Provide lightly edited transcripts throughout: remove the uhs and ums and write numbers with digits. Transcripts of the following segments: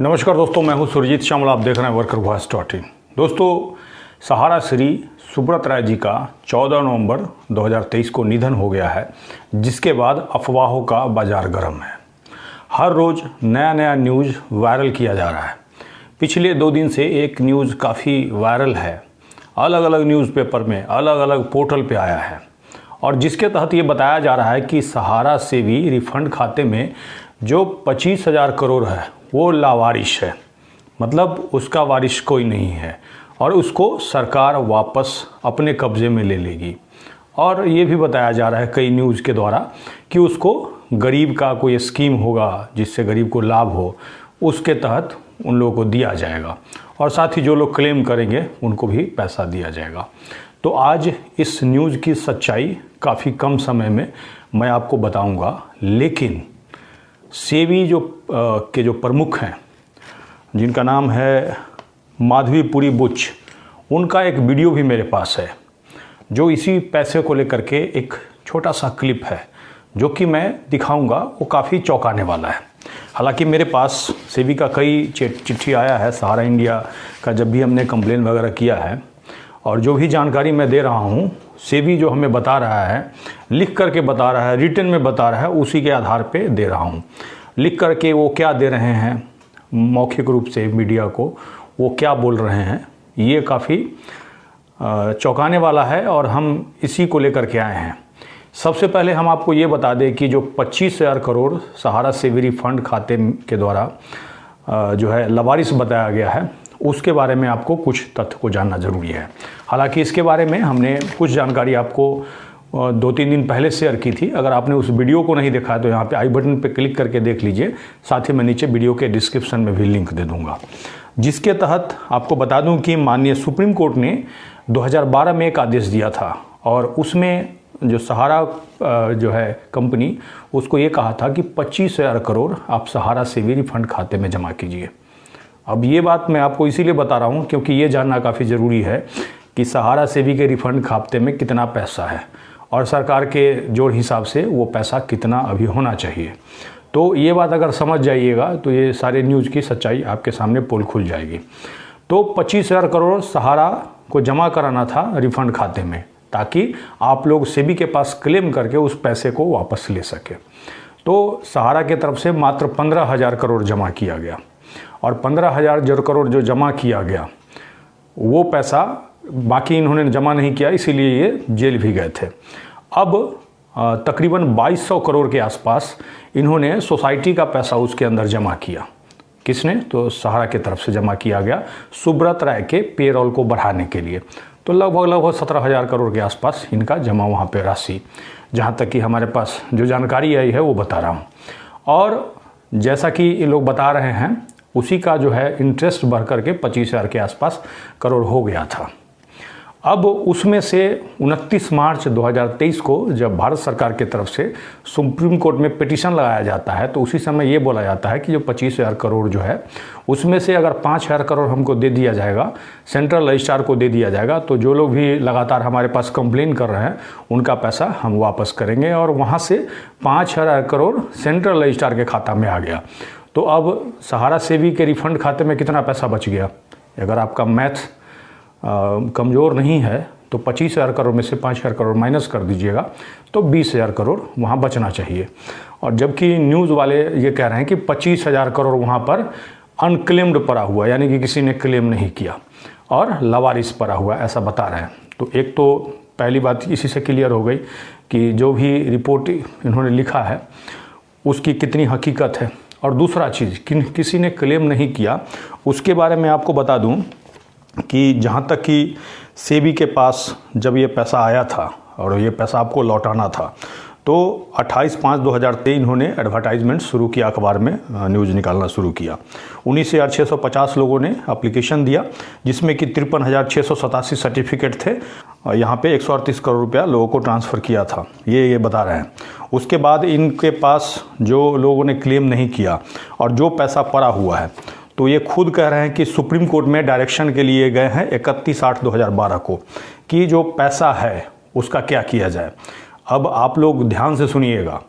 नमस्कार दोस्तों, मैं हूं सुरजीत श्यामल। आप देख रहे हैं वर्कर वॉइस .in। दोस्तों, सहारा श्री सुब्रत राय जी का 14 नवंबर 2023 को निधन हो गया है, जिसके बाद अफवाहों का बाजार गर्म है। हर रोज़ नया नया न्यूज़ वायरल किया जा रहा है। पिछले 2 दिन से एक न्यूज़ काफ़ी वायरल है, अलग अलग न्यूज़पेपर में अलग अलग पोर्टल पे आया है, और जिसके तहत ये बताया जा रहा है कि सहारा से भी रिफंड खाते में जो 25,000 करोड़ है वो लावारिश है, मतलब उसका वारिश कोई नहीं है और उसको सरकार वापस अपने कब्ज़े में ले लेगी। और ये भी बताया जा रहा है कई न्यूज़ के द्वारा कि उसको गरीब का कोई स्कीम होगा जिससे गरीब को लाभ हो, उसके तहत उन लोगों को दिया जाएगा, और साथ ही जो लोग क्लेम करेंगे उनको भी पैसा दिया जाएगा। तो आज इस न्यूज़ की सच्चाई काफ़ी कम समय में मैं आपको बताऊंगा, लेकिन सेबी जो प्रमुख हैं, जिनका नाम है माधवीपुरी बुच, उनका एक वीडियो भी मेरे पास है जो इसी पैसे को लेकर के एक छोटा सा क्लिप है जो कि मैं दिखाऊंगा। वो काफ़ी चौंकाने वाला है। हालांकि मेरे पास सेबी का कई चिट्ठी आया है सहारा इंडिया का, जब भी हमने कंप्लेन वगैरह किया है, और जो भी जानकारी मैं दे रहा हूँ सेबी जो हमें बता रहा है, लिख करके बता रहा है, रिटन में बता रहा है, उसी के आधार पे दे रहा हूँ। लिख करके वो क्या दे रहे हैं मौखिक रूप से मीडिया को, वो क्या बोल रहे हैं, ये काफ़ी चौंकाने वाला है और हम इसी को लेकर के आए हैं। सबसे पहले हम आपको ये बता दें कि जो 25,000 करोड़ सहारा से भी रिफंड खाते के द्वारा जो है लवारिस बताया गया है, उसके बारे में आपको कुछ तथ्य को जानना ज़रूरी है। हालांकि इसके बारे में हमने कुछ जानकारी आपको 2-3 दिन पहले शेयर की थी। अगर आपने उस वीडियो को नहीं देखा तो यहाँ पे आई बटन पे क्लिक करके देख लीजिए, साथ ही मैं नीचे वीडियो के डिस्क्रिप्शन में भी लिंक दे दूँगा। जिसके तहत आपको बता दूँ कि माननीय सुप्रीम कोर्ट ने 2012 में एक आदेश दिया था, और उसमें जो सहारा जो है कंपनी, उसको ये कहा था कि 25,000 करोड़ आप सहारा से भी रिफंड खाते में जमा कीजिए। अब ये बात मैं आपको इसीलिए बता रहा हूँ क्योंकि ये जानना काफ़ी ज़रूरी है कि सहारा सेवी के रिफंड खाते में कितना पैसा है और सरकार के जोड़ हिसाब से वो पैसा कितना अभी होना चाहिए। तो ये बात अगर समझ जाइएगा तो ये सारे न्यूज़ की सच्चाई आपके सामने पोल खुल जाएगी। तो 25,000 करोड़ सहारा को जमा कराना था रिफंड खाते में, ताकि आप लोग सेबी के पास क्लेम करके उस पैसे को वापस ले सके। तो सहारा के तरफ से मात्र 15,000 करोड़ जमा किया गया, और 15,000 करोड़ जो जमा किया गया वो पैसा बाकी इन्होंने जमा नहीं किया, इसीलिए ये जेल भी गए थे। अब तकरीबन 2200 करोड़ के आसपास इन्होंने सोसाइटी का पैसा उसके अंदर जमा किया। किसने? तो सहारा के तरफ से जमा किया गया सुब्रत राय के पेरोल को बढ़ाने के लिए। तो लगभग 17,000 करोड़ के आसपास इनका जमा वहाँ पे राशि, जहाँ तक कि हमारे पास जो जानकारी आई है वो बता रहा हूँ। और जैसा कि ये लोग बता रहे हैं, उसी का जो है इंटरेस्ट बढ़ करके 25,000 के आसपास करोड़ हो गया था। अब उसमें से 29 मार्च 2023 को जब भारत सरकार की तरफ से सुप्रीम कोर्ट में पिटीशन लगाया जाता है, तो उसी समय ये बोला जाता है कि जो 25,000 करोड़ जो है उसमें से अगर 5,000 करोड़ हमको दे दिया जाएगा, सेंट्रल रजिस्ट्रार को दे दिया जाएगा, तो जो लोग भी लगातार हमारे पास कंप्लेन कर रहे हैं उनका पैसा हम वापस करेंगे। और वहाँ से 5,000 करोड़ सेंट्रल रजिस्ट्रार के खाता में आ गया। तो अब सहारा सेवी के रिफंड खाते में कितना पैसा बच गया? अगर आपका मैथ कमज़ोर नहीं है तो 25,000 करोड़ में से 5,000 करोड़ माइनस कर दीजिएगा तो 20,000 करोड़ वहाँ बचना चाहिए। और जबकि न्यूज़ वाले ये कह रहे हैं कि 25,000 करोड़ वहाँ पर अनक्लेम्ड पड़ा हुआ, यानी कि किसी ने क्लेम नहीं किया और लवारिस पड़ा हुआ, ऐसा बता रहे हैं। तो एक तो पहली बात इसी से क्लियर हो गई कि जो भी रिपोर्ट इन्होंने लिखा है उसकी कितनी हकीकत है। और दूसरा चीज़, किसी ने क्लेम नहीं किया, उसके बारे में आपको बता दूं कि जहाँ तक कि सेबी के पास जब ये पैसा आया था और ये पैसा आपको लौटाना था, तो 28/5/2023 इन्होंने एडवर्टाइजमेंट शुरू किया, अखबार में न्यूज़ निकालना शुरू किया। 19,650 लोगों ने एप्लीकेशन दिया, जिसमें कि 53,687 सर्टिफिकेट थे। यहाँ पे 138 करोड़ रुपया लोगों को ट्रांसफ़र किया था, ये बता रहे हैं। उसके बाद इनके पास जो लोगों ने क्लेम नहीं किया और जो पैसा पड़ा हुआ है, तो ये खुद कह रहे हैं कि सुप्रीम कोर्ट में डायरेक्शन के लिए गए हैं 31/8/2012 को कि जो पैसा है उसका क्या किया जाए। अब आप लोग ध्यान से सुनिएगा,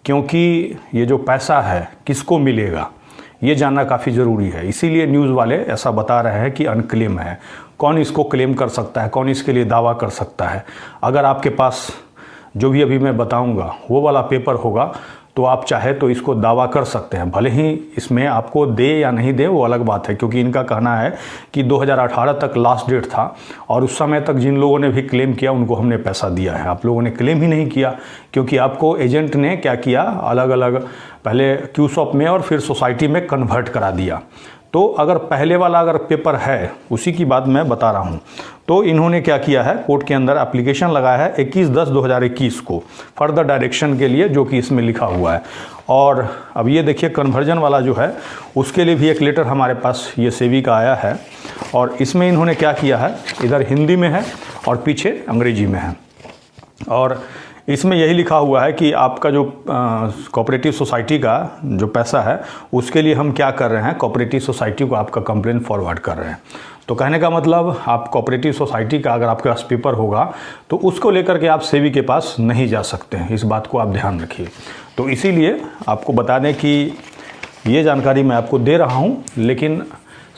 क्योंकि ये जो पैसा है किसको मिलेगा ये जानना काफ़ी ज़रूरी है। इसीलिए न्यूज़ वाले ऐसा बता रहे हैं कि अनक्लेम है। कौन इसको क्लेम कर सकता है, कौन इसके लिए दावा कर सकता है। अगर आपके पास जो भी अभी मैं बताऊंगा वो वाला पेपर होगा तो आप चाहे तो इसको दावा कर सकते हैं। भले ही इसमें आपको दे या नहीं दे वो अलग बात है, क्योंकि इनका कहना है कि 2018 तक लास्ट डेट था और उस समय तक जिन लोगों ने भी क्लेम किया उनको हमने पैसा दिया है। आप लोगों ने क्लेम ही नहीं किया, क्योंकि आपको एजेंट ने क्या किया, अलग अलग पहले क्यूशॉप में और फिर सोसाइटी में कन्वर्ट करा दिया। तो अगर पहले वाला अगर पेपर है, उसी की बात मैं बता रहा हूँ, तो इन्होंने क्या किया है, कोर्ट के अंदर एप्लीकेशन लगाया है 21/10/2021 को फर्दर डायरेक्शन के लिए, जो कि इसमें लिखा हुआ है। और अब ये देखिए कन्वर्जन वाला जो है उसके लिए भी एक लेटर हमारे पास ये सेबी का आया है, और इसमें इन्होंने क्या किया है, इधर हिंदी में है और पीछे अंग्रेजी में है, और इसमें यही लिखा हुआ है कि आपका जो कोऑपरेटिव सोसाइटी का जो पैसा है उसके लिए हम क्या कर रहे हैं, कोऑपरेटिव सोसाइटी को आपका कंप्लेंट फॉरवर्ड कर रहे हैं। तो कहने का मतलब आप कोऑपरेटिव सोसाइटी का अगर आपके पास पेपर होगा तो उसको लेकर के आप सेबी के पास नहीं जा सकते हैं, इस बात को आप ध्यान रखिए। तो इसीलिए आपको बता दें कि ये जानकारी मैं आपको दे रहा हूँ, लेकिन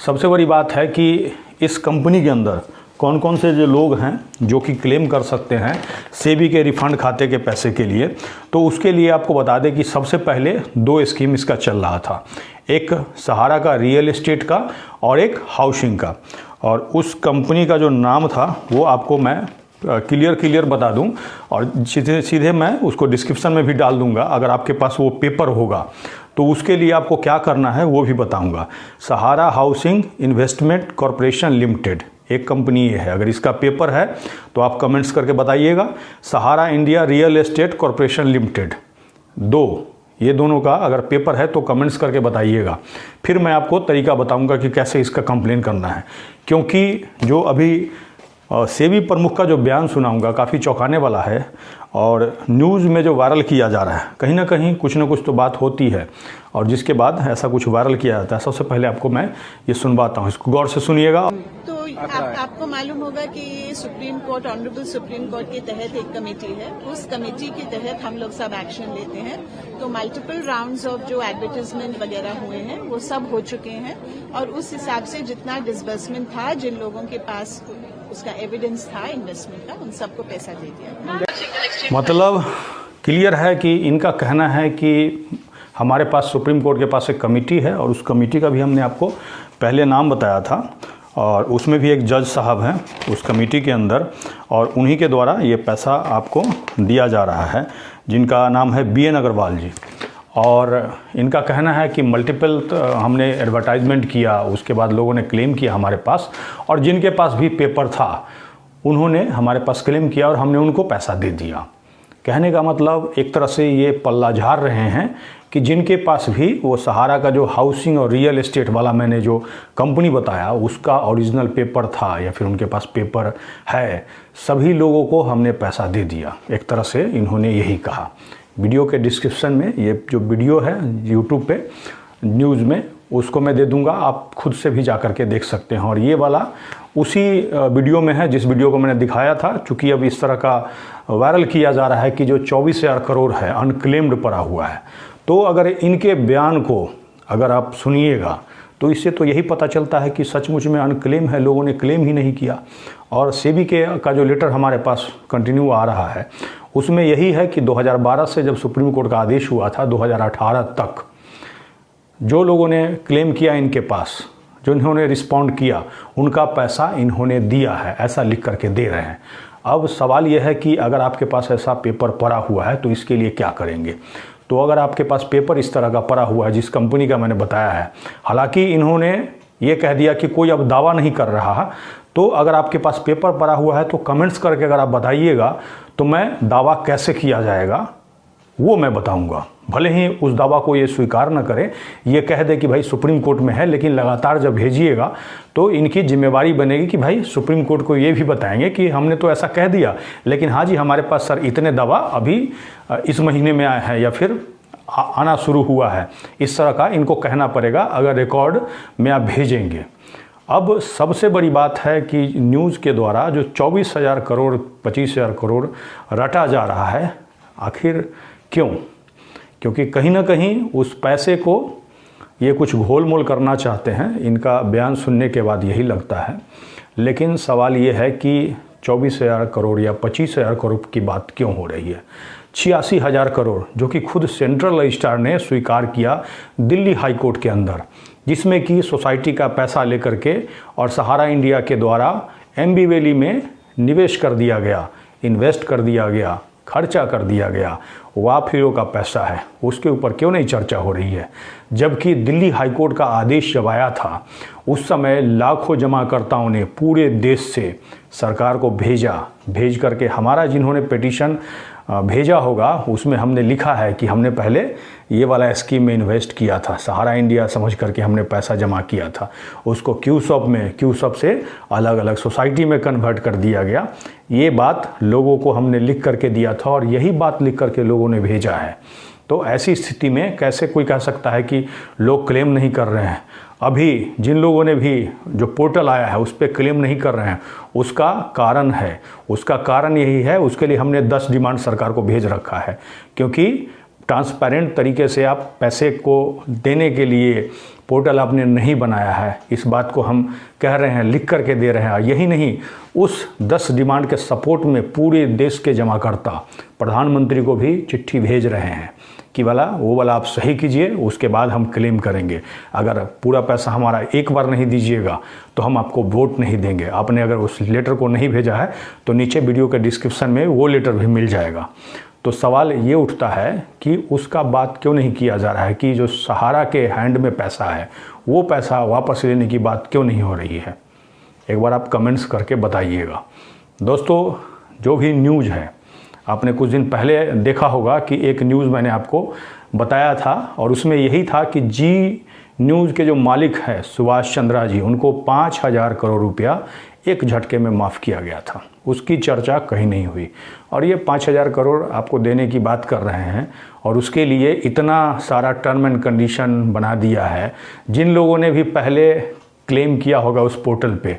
सबसे बड़ी बात है कि इस कंपनी के अंदर कौन कौन से जो लोग हैं जो कि क्लेम कर सकते हैं सेबी के रिफंड खाते के पैसे के लिए। तो उसके लिए आपको बता दें कि सबसे पहले 2 स्कीम इसका चल रहा था, एक सहारा का रियल एस्टेट का और एक हाउसिंग का। और उस कंपनी का जो नाम था वो आपको मैं क्लियर बता दूं, और सीधे मैं उसको डिस्क्रिप्शन में भी डाल दूंगा। अगर आपके पास वो पेपर होगा तो उसके लिए आपको क्या करना है वो भी बताऊंगा। सहारा हाउसिंग इन्वेस्टमेंट कॉरपोरेशन लिमिटेड एक कंपनी ये है। अगर इसका पेपर है तो आप कमेंट्स करके बताइएगा। Sahara India real estate corporation limited, ये दोनों का अगर पेपर है तो कमेंट्स करके बताइएगा। फिर मैं आपको तरीका बताऊंगा कि कैसे इसका कंप्लेन करना है, क्योंकि जो अभी सेबी प्रमुख का जो बयान सुनाऊंगा काफ़ी चौंकाने वाला है, और न्यूज़ में जो वायरल किया जा रहा है कहीं ना कहीं कुछ ना कुछ तो बात होती है, और जिसके बाद ऐसा कुछ वायरल किया जाता है। सबसे पहले आपको मैं ये सुनवाता हूँ, इसको गौर से सुनिएगा। तो आपको मालूम होगा कि ये supreme court, honourable supreme court के तहत एक कमेटी है, उस कमेटी के तहत हम लोग सब एक्शन लेते हैं। तो मल्टीपल राउंड्स ऑफ जो एडवर्टाइजमेंट वगैरह हुए हैं वो सब हो चुके हैं, और उस हिसाब से जितना डिसबर्समेंट था, जिन लोगों के पास उसका एविडेंस था इन्वेस्टमेंट का, उन सबको पैसा दे दिया। मतलब क्लियर है कि इनका कहना है कि हमारे पास सुप्रीम कोर्ट के पास एक कमेटी है, और उस कमेटी का भी हमने आपको पहले नाम बताया था, और उसमें भी एक जज साहब हैं उस कमेटी के अंदर, और उन्हीं के द्वारा ये पैसा आपको दिया जा रहा है, जिनका नाम है BN अग्रवाल जी। और इनका कहना है कि मल्टीपल हमने एडवर्टाइजमेंट किया, उसके बाद लोगों ने क्लेम किया हमारे पास, और जिनके पास भी पेपर था उन्होंने हमारे पास क्लेम किया और हमने उनको पैसा दे दिया। कहने का मतलब एक तरह से ये पल्ला झाड़ रहे हैं कि जिनके पास भी वो सहारा का जो हाउसिंग और रियल एस्टेट वाला मैंने जो कंपनी बताया उसका ओरिजिनल पेपर था, या फिर उनके पास पेपर है, सभी लोगों को हमने पैसा दे दिया। एक तरह से इन्होंने यही कहा। वीडियो के डिस्क्रिप्शन में ये जो वीडियो है यूट्यूब पे न्यूज़ में, उसको मैं दे दूंगा, आप खुद से भी जा कर के देख सकते हैं। और ये वाला उसी वीडियो में है जिस वीडियो को मैंने दिखाया था। चूँकि अब इस तरह का वायरल किया जा रहा है कि जो 24,000 करोड़ है अनक्लेम्ड पड़ा हुआ है, तो अगर इनके बयान को अगर आप सुनिएगा तो इससे तो यही पता चलता है कि सचमुच में अनक्लेम है, लोगों ने क्लेम ही नहीं किया। और सेबी का जो लेटर हमारे पास कंटिन्यू आ रहा है उसमें यही है कि 2012 से जब सुप्रीम कोर्ट का आदेश हुआ था 2018 तक जो लोगों ने क्लेम किया इनके पास, जो इन्होंने रिस्पॉन्ड किया, उनका पैसा इन्होंने दिया है, ऐसा लिख करके दे रहे हैं। अब सवाल यह है कि अगर आपके पास ऐसा पेपर पड़ा हुआ है तो इसके लिए क्या करेंगे। तो अगर आपके पास पेपर इस तरह का पड़ा हुआ है जिस कंपनी का मैंने बताया है, हालांकि इन्होंने ये कह दिया कि कोई अब दावा नहीं कर रहा, तो अगर आपके पास पेपर पड़ा हुआ है तो कमेंट्स करके अगर आप बताइएगा तो मैं दावा कैसे किया जाएगा वो मैं बताऊंगा। भले ही उस दावा को ये स्वीकार न करें, ये कह दे कि भाई सुप्रीम कोर्ट में है, लेकिन लगातार जब भेजिएगा तो इनकी जिम्मेवारी बनेगी कि भाई सुप्रीम कोर्ट को ये भी बताएंगे कि हमने तो ऐसा कह दिया, लेकिन हाँ जी हमारे पास सर इतने दावा अभी इस महीने में आए हैं या फिर आना शुरू हुआ है। इस तरह का इनको कहना पड़ेगा अगर रिकॉर्ड में आप भेजेंगे। अब सबसे बड़ी बात है कि न्यूज़ के द्वारा जो 24,000 करोड़ 25,000 करोड़ रटा जा रहा है, आखिर क्यों? क्योंकि कहीं ना कहीं उस पैसे को ये कुछ घोल मोल करना चाहते हैं, इनका बयान सुनने के बाद यही लगता है। लेकिन सवाल ये है कि 24,000 करोड़ या 25,000 करोड़ की बात क्यों हो रही है। 86,000 करोड़ जो कि खुद सेंट्रल रजिस्ट्रार ने स्वीकार किया दिल्ली हाई कोर्ट के अंदर, जिसमें कि सोसाइटी का पैसा लेकर के और सहारा इंडिया के द्वारा एमबी वैली में निवेश कर दिया गया, इन्वेस्ट कर दिया गया, खर्चा कर दिया गया, वाफिरों का पैसा है, उसके ऊपर क्यों नहीं चर्चा हो रही है। जबकि दिल्ली हाई कोर्ट का आदेश जब आया था उस समय लाखों जमाकर्ताओं ने पूरे देश से सरकार को भेज करके हमारा जिन्होंने पिटीशन भेजा होगा उसमें हमने लिखा है कि हमने पहले ये वाला स्कीम में इन्वेस्ट किया था, सहारा इंडिया समझ करके हमने पैसा जमा किया था, उसको क्यूसॉप से अलग अलग सोसाइटी में कन्वर्ट कर दिया गया। ये बात लोगों को हमने लिख करके दिया था और यही बात लिख करके लोगों ने भेजा है। तो ऐसी स्थिति में कैसे कोई कह सकता है कि लोग क्लेम नहीं कर रहे हैं। अभी जिन लोगों ने भी जो पोर्टल आया है उस पर क्लेम नहीं कर रहे हैं, उसका कारण है, उसका कारण यही है, उसके लिए हमने 10 डिमांड सरकार को भेज रखा है। क्योंकि ट्रांसपेरेंट तरीके से आप पैसे को देने के लिए पोर्टल आपने नहीं बनाया है, इस बात को हम कह रहे हैं, लिख करके दे रहे हैं। यही नहीं, उस 10 डिमांड के सपोर्ट में पूरे देश के जमाकर्ता प्रधानमंत्री को भी चिट्ठी भेज रहे हैं कि वो वाला आप सही कीजिए, उसके बाद हम क्लेम करेंगे। अगर पूरा पैसा हमारा एक बार नहीं दीजिएगा तो हम आपको वोट नहीं देंगे। आपने अगर उस लेटर को नहीं भेजा है तो नीचे वीडियो के डिस्क्रिप्शन में वो लेटर भी मिल जाएगा। तो सवाल ये उठता है कि उसका बात क्यों नहीं किया जा रहा है कि जो सहारा के हैंड में पैसा है वो पैसा वापस लेने की बात क्यों नहीं हो रही है। एक बार आप कमेंट्स करके बताइएगा। दोस्तों, जो भी न्यूज़ है, आपने कुछ दिन पहले देखा होगा कि एक न्यूज़ मैंने आपको बताया था और उसमें यही था कि जी न्यूज़ के जो मालिक हैं सुभाष चंद्रा जी, उनको 5,000 करोड़ रुपया एक झटके में माफ़ किया गया था। उसकी चर्चा कहीं नहीं हुई और ये 5,000 करोड़ आपको देने की बात कर रहे हैं और उसके लिए इतना सारा टर्म एंड कंडीशन बना दिया है। जिन लोगों ने भी पहले क्लेम किया होगा उस पोर्टल पे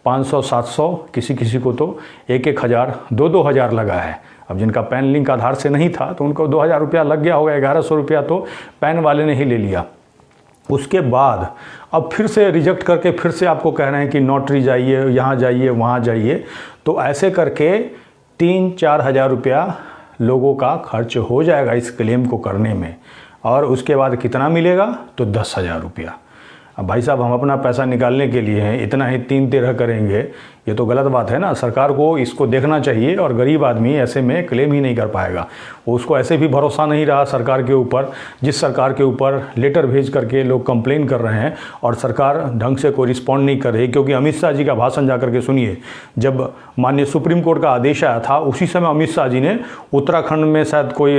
500, 700, किसी को तो 1,000, 2,000 लगा है। अब जिनका पैन लिंक आधार से नहीं था तो उनको 2,000 रुपया लग गया होगा, 1,100 रुपया तो पैन वाले ने ही ले लिया। उसके बाद अब फिर से रिजेक्ट करके फिर से आपको कह रहे हैं कि नोटरी जाइए, यहाँ जाइए, वहाँ जाइए। तो ऐसे करके 3-4 हज़ार रुपया लोगों का खर्च हो जाएगा इस क्लेम को करने में। और उसके बाद कितना मिलेगा तो 10,000 रुपया। अब भाई साहब, हम अपना पैसा निकालने के लिए हैं, इतना ही 3-13 करेंगे, ये तो गलत बात है ना। सरकार को इसको देखना चाहिए और गरीब आदमी ऐसे में क्लेम ही नहीं कर पाएगा। उसको ऐसे भी भरोसा नहीं रहा सरकार के ऊपर, जिस सरकार के ऊपर लेटर भेज करके लोग कंप्लेन कर रहे हैं और सरकार ढंग से कोई रिस्पॉन्ड नहीं कर रही। क्योंकि अमित शाह जी का भाषण जा करके सुनिए, जब माननीय सुप्रीम कोर्ट का आदेश आया था उसी समय अमित शाह जी ने उत्तराखंड में शायद कोई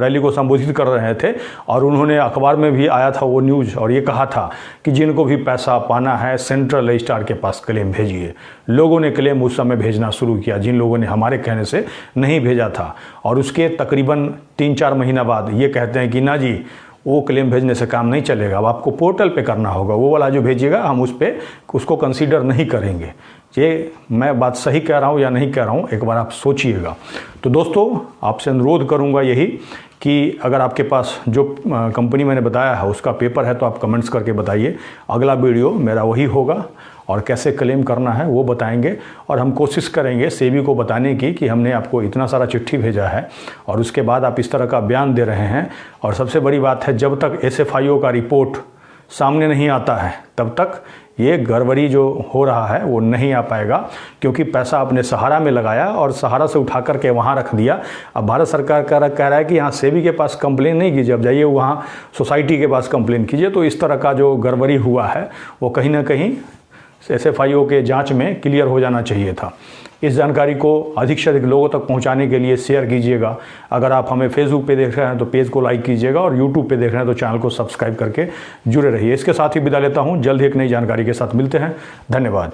रैली को संबोधित कर रहे थे और उन्होंने अखबार में भी आया था वो न्यूज़ और ये कहा था कि जिनको भी पैसा पाना है सेंट्रल रजिस्ट्रार के पास क्लेम भेजिए। लोगों ने क्लेम उस समय भेजना शुरू किया, जिन लोगों ने हमारे कहने से नहीं भेजा था। और उसके तकरीबन 3-4 महीना बाद ये कहते हैं कि ना जी, वो क्लेम भेजने से काम नहीं चलेगा, अब आपको पोर्टल पे करना होगा, वो वाला जो भेजिएगा हम उसको कंसीडर नहीं करेंगे। ये मैं बात सही कह रहा हूँ या नहीं कह रहा हूँ, एक बार आप सोचिएगा। तो दोस्तों, आपसे अनुरोध करूँगा यही कि अगर आपके पास जो कंपनी मैंने बताया है उसका पेपर है तो आप कमेंट्स करके बताइए। अगला वीडियो मेरा वही होगा और कैसे क्लेम करना है वो बताएंगे और हम कोशिश करेंगे सेबी को बताने की कि हमने आपको इतना सारा चिट्ठी भेजा है और उसके बाद आप इस तरह का बयान दे रहे हैं। और सबसे बड़ी बात है, जब तक SFIO का रिपोर्ट सामने नहीं आता है तब तक ये गड़बड़ी जो हो रहा है वो नहीं आ पाएगा। क्योंकि पैसा आपने सहारा में लगाया और सहारा से उठा करके वहाँ रख दिया। अब भारत सरकार कह रहा है कि यहाँ सेबी के पास कंप्लेन नहीं कीजिए, अब जाइए वहाँ सोसाइटी के पास कंप्लेन कीजिए। तो इस तरह का जो गड़बड़ी हुआ है वो कहीं ना कहीं SFIO के जांच में क्लियर हो जाना चाहिए था। इस जानकारी को अधिक से अधिक लोगों तक पहुंचाने के लिए शेयर कीजिएगा। अगर आप हमें फेसबुक पे देख रहे हैं तो पेज को लाइक कीजिएगा और यूट्यूब पे देख रहे हैं तो चैनल को सब्सक्राइब करके जुड़े रहिए। इसके साथ ही विदा लेता हूं, जल्द ही एक नई जानकारी के साथ मिलते हैं। धन्यवाद।